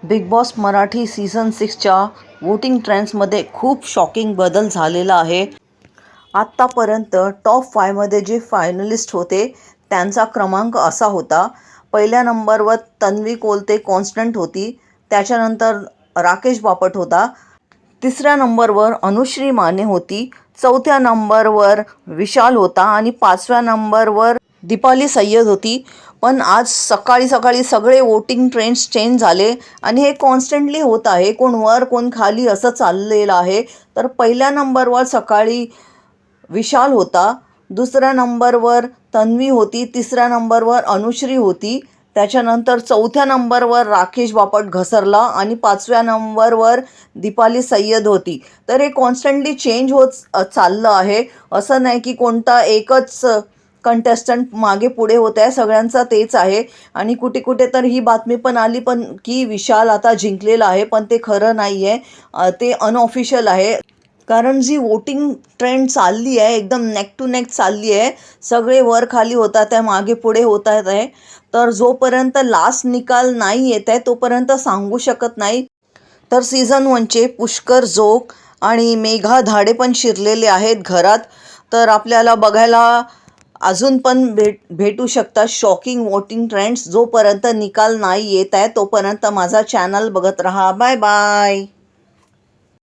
Big Boss Marathi season 6च्या voting ट्रेंड्समध्ये खूप शॉकिंग बदल झालेला आहे. आत्तापर्यंत टॉप 5मध्ये जे फायनलिस्ट होते त्यांचा क्रमांक असा होता. पहिल्या नंबरवर तन्वी कोलते कॉन्स्टंट होती. त्याच्यानंतर राकेश बापट होता. तिसऱ्या नंबरवर अनुश्री माने होती. चौथ्या नंबरवर विशाल होता आणि 5व्या नंबरवर दीपाली सय्यद होती. पण आज सकाळी सकाळी सगळे वोटिंग ट्रेंड्स चेंज झाले आणि हे कॉन्स्टंटली होत आहे. कोण वर कोण खाली असं चाललेलं आहे. तर पहिल्या नंबरवर सकाळी विशाल होता, दुसऱ्या नंबरवर तन्वी होती, तिसऱ्या नंबरवर अनुश्री होती, त्याच्यानंतर चौथ्या नंबरवर राकेश बापट घसरला आणि 5व्या नंबरवर दीपाली सय्यद होती. तर हे कॉन्स्टंटली चेंज होत चाललं आहे. असं नाही की कोणता एकच कंटेस्टंट मागे पुढे होत आहे, सगळ्यांचा तेच आहे. आणि कुठे कुठे तर ही बातमी पण आली पण की विशाल आता जिंकलेला आहे, पण ते खरं नाही आहे. ते अनऑफिशियल आहे. कारण जी वोटिंग ट्रेंड चालली आहे एकदम नेक टू नेक चालली आहे. सगळे वर खाली होतात आहे, मागे पुढे होत आहेत आहे. तर जोपर्यंत लास्ट निकाल नाही येत आहे तोपर्यंत सांगू शकत नाही. तर सीझन 1चे पुष्कर जोग आणि मेघा धाडे पण शिरलेले आहेत घरात. तर आपल्याला बघायला अजून पण भेटू शकतात शॉकिंग वोटिंग ट्रेंड्स. जोपर्यंत निकाल नाही येत आहे तोपर्यंत माझा चॅनल बघत राहा. Bye bye.